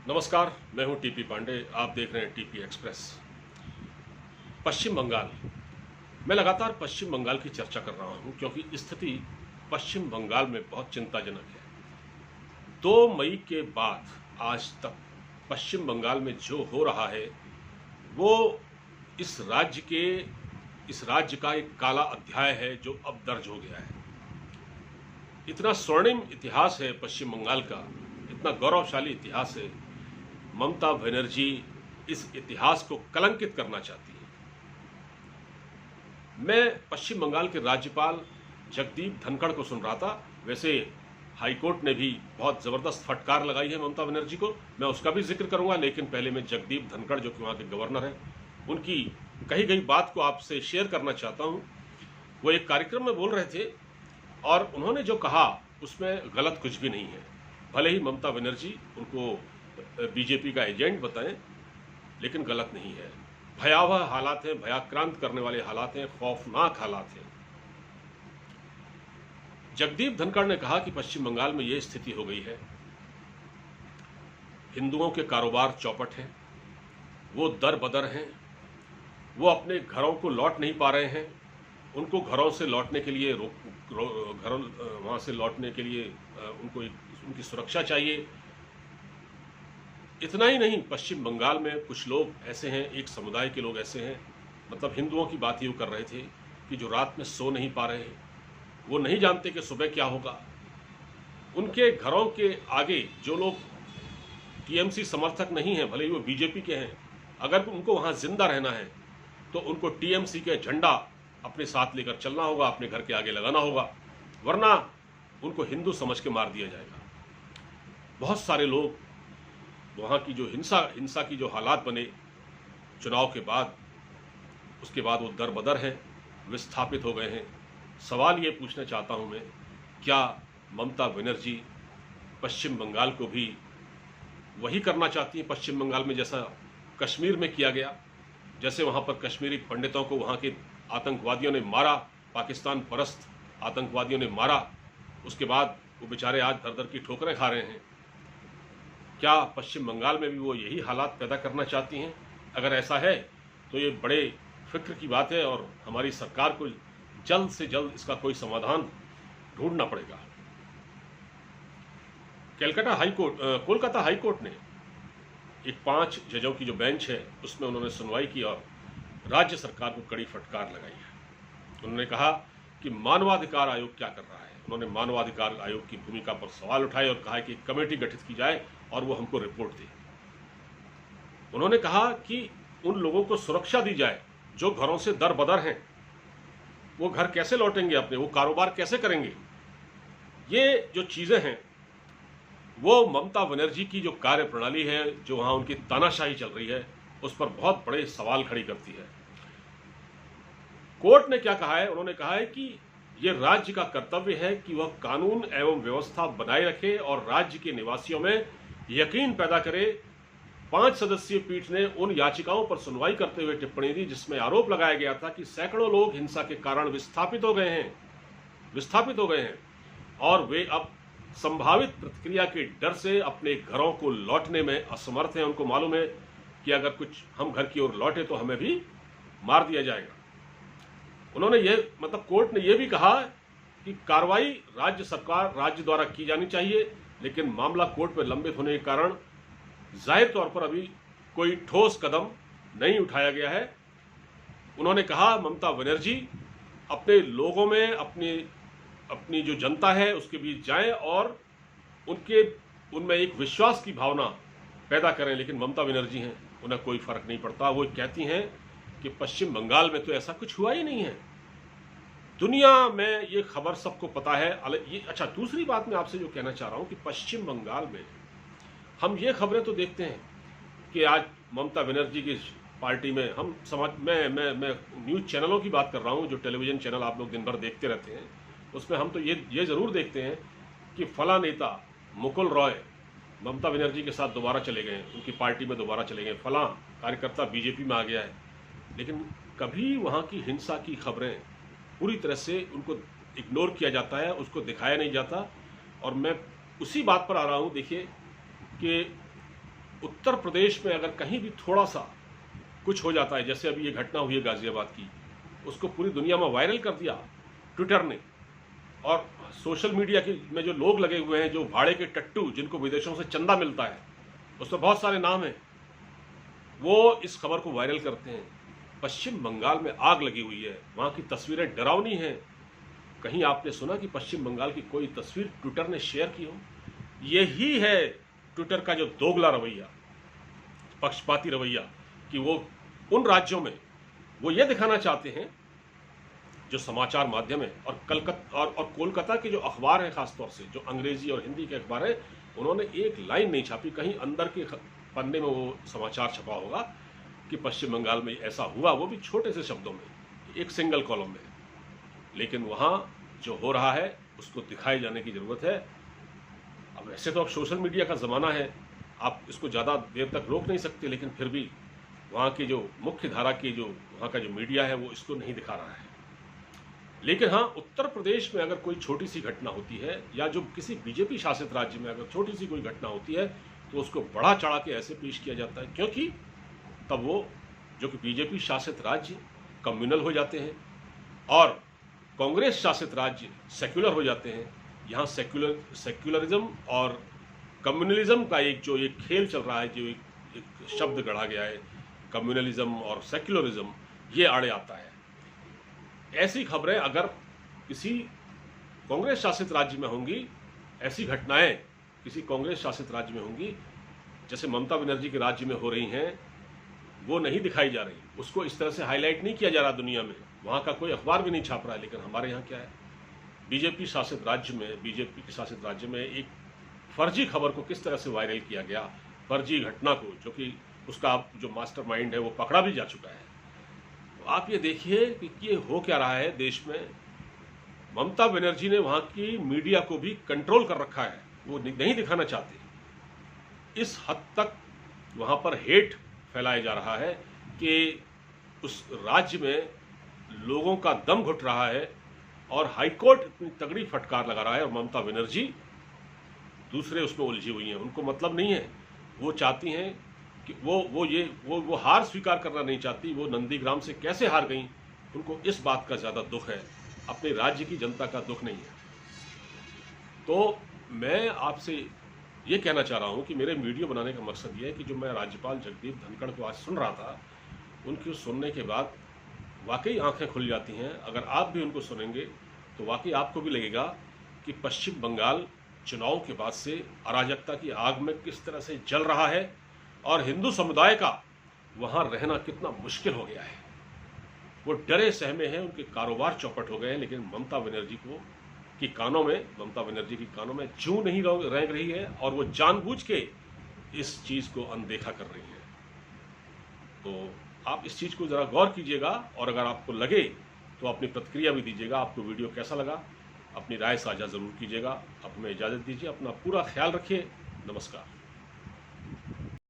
नमस्कार, मैं हूं टीपी पांडे। आप देख रहे हैं टीपी एक्सप्रेस। पश्चिम बंगाल। मैं लगातार पश्चिम बंगाल की चर्चा कर रहा हूं क्योंकि स्थिति पश्चिम बंगाल में बहुत चिंताजनक है। 2 मई के बाद आज तक पश्चिम बंगाल में जो हो रहा है वो इस राज्य का एक काला अध्याय है जो अब दर्ज हो गया है। इतना स्वर्णिम इतिहास है पश्चिम बंगाल का, इतना गौरवशाली इतिहास है। ममता बनर्जी इस इतिहास को कलंकित करना चाहती है। मैं पश्चिम बंगाल के राज्यपाल जगदीप धनखड़ को सुन रहा था। वैसे हाईकोर्ट ने भी बहुत ज़बरदस्त फटकार लगाई है ममता बनर्जी को, मैं उसका भी जिक्र करूंगा। लेकिन पहले मैं जगदीप धनखड़ जो कि वहाँ के गवर्नर हैं उनकी कही गई बात को आपसे शेयर करना चाहता हूँ। वो एक कार्यक्रम में बोल रहे थे और उन्होंने जो कहा उसमें गलत कुछ भी नहीं है। भले ही ममता बनर्जी उनको बीजेपी का एजेंट बताएं, लेकिन गलत नहीं है। भयावह हालात हैं, भयाक्रांत करने वाले हालात हैं, खौफनाक हालात हैं। जगदीप धनखड़ ने कहा कि पश्चिम बंगाल में यह स्थिति हो गई है, हिंदुओं के कारोबार चौपट हैं, वो दर बदर हैं, वो अपने घरों को लौट नहीं पा रहे हैं, उनको घरों से लौटने के लिए वहाँ से लौटने के लिए उनको उनकी सुरक्षा चाहिए। इतना ही नहीं, पश्चिम बंगाल में कुछ लोग ऐसे हैं, एक समुदाय के लोग ऐसे हैं, मतलब हिंदुओं की बात यूँ कर रहे थे कि जो रात में सो नहीं पा रहे हैं, वो नहीं जानते कि सुबह क्या होगा। उनके घरों के आगे जो लोग टीएमसी समर्थक नहीं हैं, भले ही वो बीजेपी के हैं, अगर उनको वहाँ जिंदा रहना है तो उनको टीएमसी के झंडा अपने साथ लेकर चलना होगा, अपने घर के आगे लगाना होगा, वरना उनको हिंदू समझ के मार दिया जाएगा। बहुत सारे लोग वहाँ की जो हिंसा की जो हालात बने चुनाव के बाद, उसके बाद वो दर बदर हैं, विस्थापित हो गए हैं। सवाल ये पूछना चाहता हूँ मैं, क्या ममता बनर्जी पश्चिम बंगाल को भी वही करना चाहती हैं पश्चिम बंगाल में जैसा कश्मीर में किया गया, जैसे वहाँ पर कश्मीरी पंडितों को वहाँ के आतंकवादियों ने मारा, पाकिस्तान परस्त आतंकवादियों ने मारा, उसके बाद वो बेचारे आज दर दर की ठोकरें खा रहे हैं। क्या पश्चिम बंगाल में भी वो यही हालात पैदा करना चाहती हैं? अगर ऐसा है तो ये बड़े फिक्र की बात है और हमारी सरकार को जल्द से जल्द इसका कोई समाधान ढूंढना पड़ेगा। कोलकाता हाईकोर्ट ने एक 5 जजों की जो बेंच है उसमें उन्होंने सुनवाई की और राज्य सरकार को कड़ी फटकार लगाई है। उन्होंने कहा कि मानवाधिकार आयोग क्या कर रहा है। उन्होंने मानवाधिकार आयोग की भूमिका पर सवाल उठाए और कहा कि कमेटी गठित की जाए और वो हमको रिपोर्ट दे। उन्होंने कहा कि उन लोगों को सुरक्षा दी जाए जो घरों से दर बदर हैं। वो घर कैसे लौटेंगे अपने, वो कारोबार कैसे करेंगे? ये जो चीज़ें हैं वो ममता बनर्जी की जो कार्य प्रणाली है, जो वहाँ उनकी तानाशाही चल रही है, उस पर बहुत बड़े सवाल खड़ी करती है। कोर्ट ने क्या कहा है? उन्होंने कहा है कि यह राज्य का कर्तव्य है कि वह कानून एवं व्यवस्था बनाए रखे और राज्य के निवासियों में यकीन पैदा करे। 5 सदस्यीय पीठ ने उन याचिकाओं पर सुनवाई करते हुए टिप्पणी दी जिसमें आरोप लगाया गया था कि सैकड़ों लोग हिंसा के कारण विस्थापित हो गए हैं और वे अब संभावित प्रतिक्रिया के डर से अपने घरों को लौटने में असमर्थ हैं। उनको मालूम है कि अगर कुछ हम घर की ओर लौटे तो हमें भी मार दिया जाएगा। उन्होंने कोर्ट ने यह भी कहा कि कार्रवाई राज्य द्वारा की जानी चाहिए, लेकिन मामला कोर्ट में लंबित होने के कारण जाहिर तौर पर अभी कोई ठोस कदम नहीं उठाया गया है। उन्होंने कहा ममता बनर्जी अपने लोगों में, अपनी जो जनता है उसके बीच जाएं और उनमें एक विश्वास की भावना पैदा करें। लेकिन ममता बनर्जी हैं, उन्हें कोई फर्क नहीं पड़ता। वो कहती हैं कि पश्चिम बंगाल में तो ऐसा कुछ हुआ ही नहीं है, दुनिया में ये खबर सबको पता है। अच्छा, दूसरी बात मैं आपसे जो कहना चाह रहा हूँ कि पश्चिम बंगाल में हम ये खबरें तो देखते हैं कि आज ममता बनर्जी की पार्टी में मैं न्यूज़ चैनलों की बात कर रहा हूँ, जो टेलीविज़न चैनल आप लोग दिन भर देखते रहते हैं, उसमें हम तो ये ज़रूर देखते हैं कि फला नेता मुकुल रॉय ममता बनर्जी के साथ दोबारा चले गए, उनकी पार्टी में दोबारा चले गए, फला कार्यकर्ता बीजेपी में आ गया है। लेकिन कभी वहाँ की हिंसा की खबरें पूरी तरह से उनको इग्नोर किया जाता है, उसको दिखाया नहीं जाता। और मैं उसी बात पर आ रहा हूँ। देखिए कि उत्तर प्रदेश में अगर कहीं भी थोड़ा सा कुछ हो जाता है, जैसे अभी ये घटना हुई है गाजियाबाद की, उसको पूरी दुनिया में वायरल कर दिया ट्विटर ने, और सोशल मीडिया में जो लोग लगे हुए हैं, जो भाड़े के टट्टू जिनको विदेशों से चंदा मिलता है, उसमें बहुत सारे नाम हैं, वो इस खबर को वायरल करते हैं। पश्चिम बंगाल में आग लगी हुई है, वहाँ की तस्वीरें डरावनी हैं। कहीं आपने सुना कि पश्चिम बंगाल की कोई तस्वीर ट्विटर ने शेयर की हो? यही है ट्विटर का जो दोगला रवैया, पक्षपाती रवैया, कि वो उन राज्यों में वो ये दिखाना चाहते हैं, जो समाचार माध्यम है और कोलकाता के जो अखबार हैं, खासतौर से जो अंग्रेजी और हिंदी के अखबार हैं, उन्होंने एक लाइन नहीं छापी, कहीं अंदर के पन्ने में वो समाचार छपा होगा कि पश्चिम बंगाल में ऐसा हुआ, वो भी छोटे से शब्दों में, एक सिंगल कॉलम में। लेकिन वहाँ जो हो रहा है उसको दिखाए जाने की ज़रूरत है। अब वैसे तो अब सोशल मीडिया का ज़माना है, आप इसको ज़्यादा देर तक रोक नहीं सकते, लेकिन फिर भी वहाँ की जो मुख्य धारा की जो वहाँ का जो मीडिया है वो इसको नहीं दिखा रहा है। लेकिन हाँ, उत्तर प्रदेश में अगर कोई छोटी सी घटना होती है, या जो किसी बीजेपी शासित राज्य में अगर छोटी सी कोई घटना होती है, तो उसको बढ़ा चढ़ा के ऐसे पेश किया जाता है, क्योंकि तब वो जो कि बीजेपी शासित राज्य कम्युनल हो जाते हैं और कांग्रेस शासित राज्य सेक्युलर हो जाते हैं। यहाँ सेक्युलरिज्म और कम्युनलिज्म का एक खेल चल रहा है, जो एक शब्द गढ़ा गया है, कम्युनलिज्म और सेक्युलरिज्म, ये आड़े आता है। ऐसी खबरें अगर किसी कांग्रेस शासित राज्य में होंगी, ऐसी घटनाएं किसी कांग्रेस शासित राज्य में होंगी, जैसे ममता बनर्जी के राज्य में हो रही हैं, वो नहीं दिखाई जा रही, उसको इस तरह से हाईलाइट नहीं किया जा रहा दुनिया में, वहाँ का कोई अखबार भी नहीं छाप रहा है। लेकिन हमारे यहाँ क्या है, बीजेपी शासित राज्य में एक फर्जी खबर को किस तरह से वायरल किया गया, फर्जी घटना को, जो कि उसका जो मास्टरमाइंड है वो पकड़ा भी जा चुका है। तो आप ये देखिए कि ये हो क्या रहा है देश में। ममता बनर्जी ने वहाँ की मीडिया को भी कंट्रोल कर रखा है, वो नहीं दिखाना चाहते। इस हद तक वहाँ पर हेट फैलाया जा रहा है कि उस राज्य में लोगों का दम घुट रहा है और हाईकोर्ट इतनी तगड़ी फटकार लगा रहा है, और ममता बनर्जी दूसरे उसमें उलझी हुई हैं। उनको मतलब नहीं है, वो चाहती हैं कि वो हार स्वीकार करना नहीं चाहती। वो नंदीग्राम से कैसे हार गई, उनको इस बात का ज़्यादा दुख है, अपने राज्य की जनता का दुख नहीं है। तो मैं आपसे ये कहना चाह रहा हूँ कि मेरे वीडियो बनाने का मकसद ये है कि जो मैं राज्यपाल जगदीप धनखड़ को आज सुन रहा था, उनकी सुनने के बाद वाकई आंखें खुल जाती हैं। अगर आप भी उनको सुनेंगे तो वाकई आपको भी लगेगा कि पश्चिम बंगाल चुनाव के बाद से अराजकता की आग में किस तरह से जल रहा है, और हिंदू समुदाय का वहाँ रहना कितना मुश्किल हो गया है। वो डरे सहमे हैं, उनके कारोबार चौपट हो गए हैं। लेकिन ममता बनर्जी की कानों में जूं नहीं रेंग रही है, और वो जानबूझ के इस चीज़ को अनदेखा कर रही है। तो आप इस चीज़ को ज़रा गौर कीजिएगा, और अगर आपको लगे तो अपनी प्रतिक्रिया भी दीजिएगा। आपको वीडियो कैसा लगा, अपनी राय साझा ज़रूर कीजिएगा। अब हमें इजाज़त दीजिए, अपना पूरा ख्याल रखिए। नमस्कार।